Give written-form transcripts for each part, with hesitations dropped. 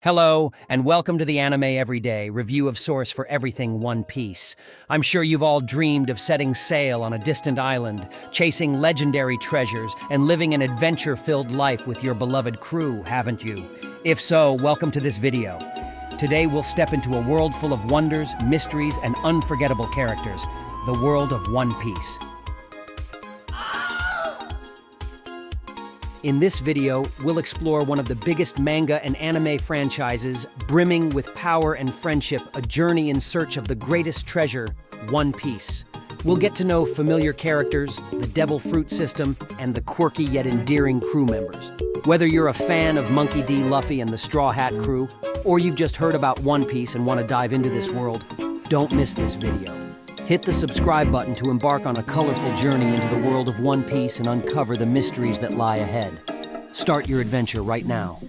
Hello, and welcome to the Anime Everyday, review of source for everything One Piece. I'm sure you've all dreamed of setting sail on a distant island, chasing legendary treasures, and living an adventure-filled life with your beloved crew, haven't you? If so, welcome to this video. Today we'll step into a world full of wonders, mysteries, and unforgettable characters, the world of One Piece. In this video, we'll explore one of the biggest manga and anime franchises, brimming with power and friendship, a journey in search of the greatest treasure, One Piece. We'll get to know familiar characters, the devilfruit system, and the quirky yet endearing crew members. Whether you're a fan of Monkey D. Luffy and the Straw Hat crew, or you've just heard about One Piece and want to dive into this world, don't miss this video. Hit the subscribe button to embark on a colorful journey into the world of One Piece and uncover the mysteries that lie ahead. Start your adventure right now.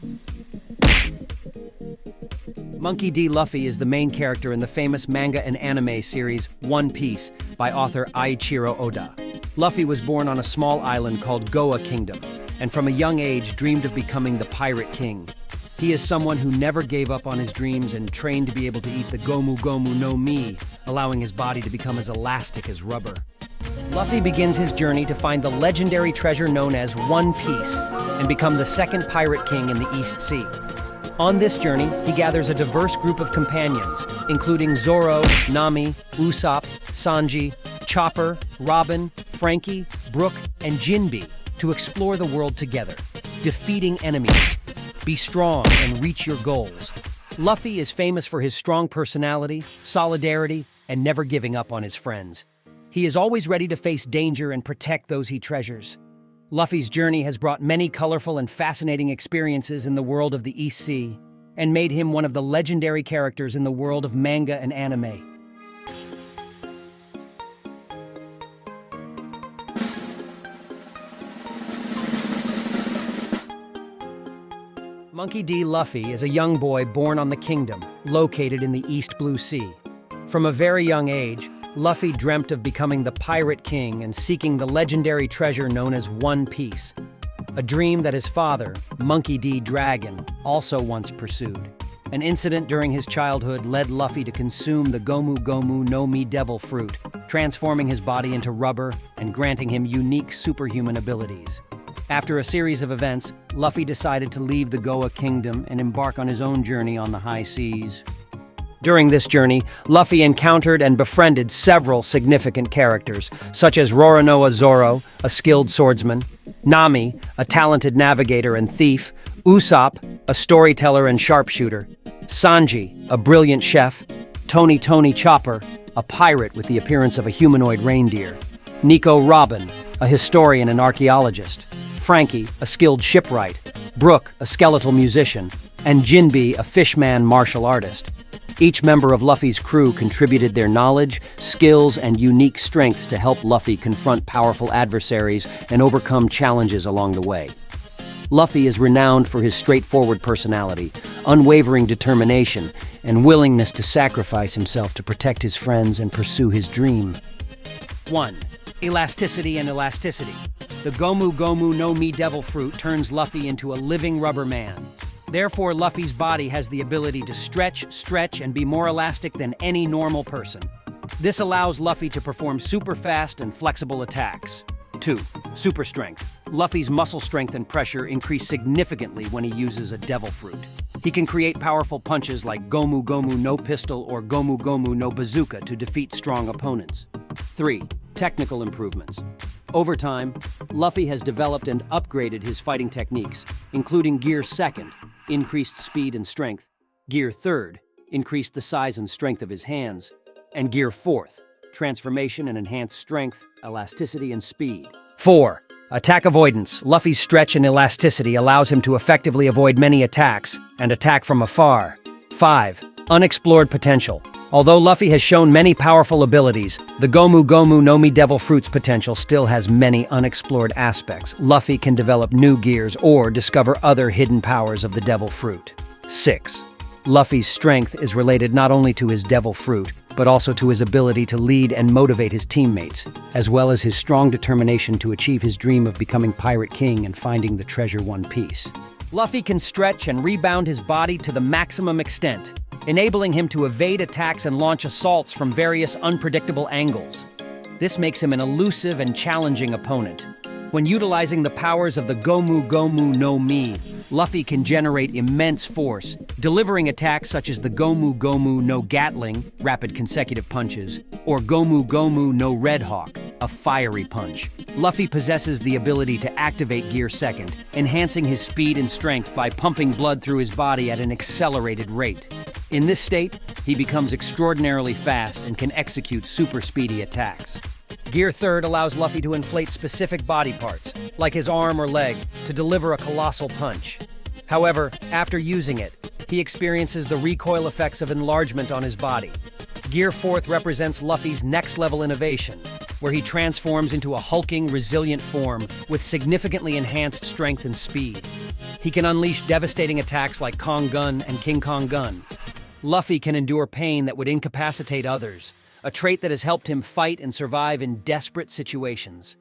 Monkey D. Luffy is the main character in the famous manga and anime series One Piece by author Eiichiro Oda. Luffy was born on a small island called Goa Kingdom, and from a young age dreamed of becoming the Pirate King. He is someone who never gave up on his dreams and trained to be able to eat the gomu gomu no mi, allowing his body to become as elastic as rubber. Luffy begins his journey to find the legendary treasure known as One Piece and become the second Pirate King in the East Sea. On this journey, he gathers a diverse group of companions, including Zoro, Nami, Usopp, Sanji, Chopper, Robin, Frankie, Brook, and Jinbei to explore the world together, defeating enemies. Be strong and reach your goals. Luffy is famous for his strong personality, solidarity, and never giving up on his friends. He is always ready to face danger and protect those he treasures. Luffy's journey has brought many colorful and fascinating experiences in the world of the East Sea, and made him one of the legendary characters in the world of manga and anime. Monkey D. Luffy is a young boy born on the kingdom, located in the East Blue Sea. From a very young age, Luffy dreamt of becoming the Pirate King and seeking the legendary treasure known as One Piece, a dream that his father, Monkey D. Dragon, also once pursued. An incident during his childhood led Luffy to consume the gomu gomu no mi devilfruit, transforming his body into rubber and granting him unique superhuman abilities. After a series of events, Luffy decided to leave the Goa Kingdom and embark on his own journey on the high seas. During this journey, Luffy encountered and befriended several significant characters, such as Roronoa Zoro, a skilled swordsman, Nami, a talented navigator and thief, Usopp, a storyteller and sharpshooter, Sanji, a brilliant chef, Tony Chopper, a pirate with the appearance of a humanoid reindeer, Nico Robin, a historian and archaeologist, Frankie, a skilled shipwright, Brook, a skeletal musician, and Jinbei, a fishman martial artist. Each member of Luffy's crew contributed their knowledge, skills, and unique strengths to help Luffy confront powerful adversaries and overcome challenges along the way. Luffy is renowned for his straightforward personality, unwavering determination, and willingness to sacrifice himself to protect his friends and pursue his dream. 1. Elasticity and elasticity. The gomu gomu no mi devilfruit turns Luffy into a living rubber man. Therefore, Luffy's body has the ability to stretch, and be more elastic than any normal person. This allows Luffy to perform super fast and flexible attacks. 2. Super strength. Luffy's muscle strength and pressure increase significantly when he uses a devilfruit. He can create powerful punches like gomu gomu no pistol or gomu gomu no bazooka to defeat strong opponents. 3. Technical improvements. Over time, Luffy has developed and upgraded his fighting techniques, including Gear 2nd, increased speed and strength, Gear 3rd, increased the size and strength of his hands, and Gear 4th, transformation and enhanced strength, elasticity, and speed. 4. Attack avoidance. Luffy's stretch and elasticity allows him to effectively avoid many attacks and attack from afar. 5. Unexplored potential. Although Luffy has shown many powerful abilities, the gomu gomu no mi devilfruit's potential still has many unexplored aspects. Luffy can develop new gears or discover other hidden powers of the devilfruit. 6. Luffy's strength is related not only to his devilfruit, but also to his ability to lead and motivate his teammates, as well as his strong determination to achieve his dream of becoming Pirate King and finding the treasure One Piece. Luffy can stretch and rebound his body to the maximum extent, enabling him to evade attacks and launch assaults from various unpredictable angles. This makes him an elusive and challenging opponent. When utilizing the powers of the Gomu Gomu no Mi, Luffy can generate immense force, delivering attacks such as the Gomu Gomu no Gatling, rapid consecutive punches, or Gomu Gomu no Red Hawk, a fiery punch. Luffy possesses the ability to activate Gear Second, enhancing his speed and strength by pumping blood through his body at an accelerated rate. In this state, he becomes extraordinarily fast and can execute super speedy attacks. Gear Third allows Luffy to inflate specific body parts, like his arm or leg, to deliver a colossal punch. However, after using it, he experiences the recoil effects of enlargement on his body. Gear Fourth represents Luffy's next-level innovation, where he transforms into a hulking, resilient form with significantly enhanced strength and speed. He can unleash devastating attacks like Kong Gun and King Kong Gun. Luffy can endure pain that would incapacitate others, a trait that has helped him fight and survive in desperate situations.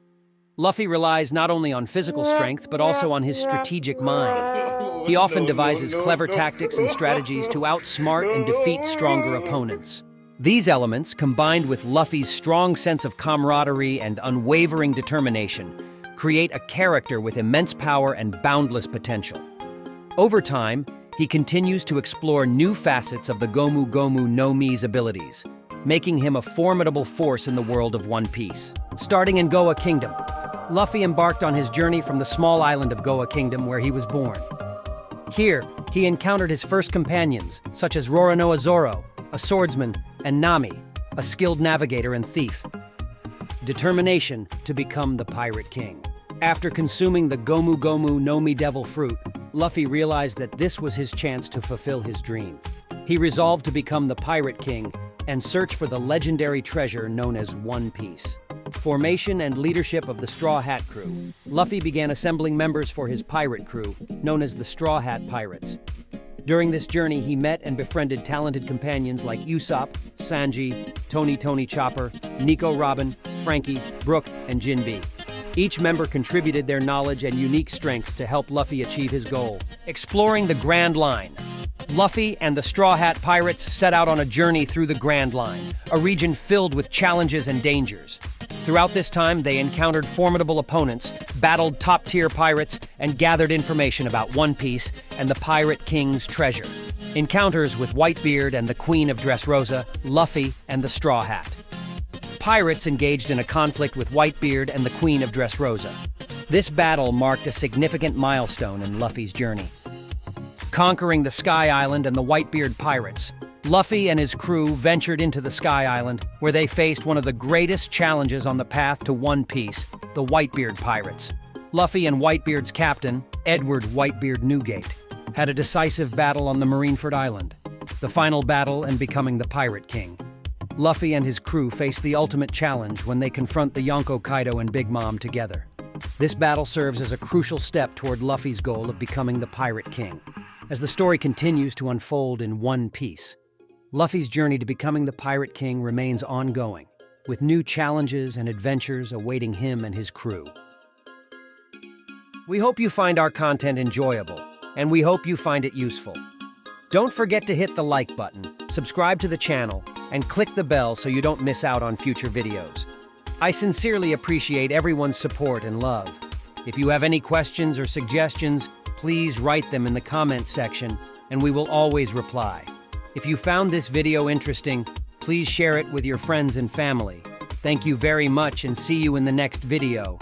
Luffy relies not only on physical strength, but also on his strategic mind. He often devises clever tactics and strategies to outsmart and defeat stronger opponents. These elements, combined with Luffy's strong sense of camaraderie and unwavering determination, create a character with immense power and boundless potential. Over time, he continues to explore new facets of the Gomu Gomu no Mi's abilities, making him a formidable force in the world of One Piece. Starting in Goa Kingdom, Luffy embarked on his journey from the small island of Goa Kingdom where he was born. Here, he encountered his first companions, such as Roronoa Zoro, a swordsman, and Nami, a skilled navigator and thief. Determination to become the Pirate King. After consuming the Gomu Gomu no Mi devilfruit, Luffy realized that this was his chance to fulfill his dream. He resolved to become the Pirate King and search for the legendary treasure known as One Piece. Formation and leadership of the Straw Hat crew. Luffy began assembling members for his pirate crew, known as the Straw Hat Pirates. During this journey, he met and befriended talented companions like Usopp, Sanji, Tony Chopper, Nico Robin, Frankie, Brook, and Jinbei. Each member contributed their knowledge and unique strengths to help Luffy achieve his goal. Exploring the Grand Line. Luffy and the Straw Hat Pirates set out on a journey through the Grand Line, a region filled with challenges and dangers. Throughout this time, they encountered formidable opponents, battled top-tier pirates, and gathered information about One Piece and the Pirate King's treasure. Encounters with Whitebeard and the Queen of Dressrosa, Luffy and the Straw Hat. Pirates engaged in a conflict with Whitebeard and the Queen of Dressrosa. This battle marked a significant milestone in Luffy's journey. Conquering the Sky Island and the Whitebeard pirates, Luffy and his crew ventured into the Sky Island, where they faced one of the greatest challenges on the path to One Piece, the Whitebeard pirates. Luffy and Whitebeard's captain, Edward Whitebeard Newgate, had a decisive battle on the Marineford Island, the final battle and becoming the Pirate King. Luffy and his crew face the ultimate challenge when they confront the Yonko Kaido and Big Mom together. This battle serves as a crucial step toward Luffy's goal of becoming the Pirate King. As the story continues to unfold in One Piece, Luffy's journey to becoming the Pirate King remains ongoing, with new challenges and adventures awaiting him and his crew. We hope you find our content enjoyable, and we hope you find it useful. Don't forget to hit the like button, subscribe to the channel, and click the bell so you don't miss out on future videos. I sincerely appreciate everyone's support and love. If you have any questions or suggestions, please write them in the comments section, and we will always reply. If you found this video interesting, please share it with your friends and family. Thank you very much and see you in the next video.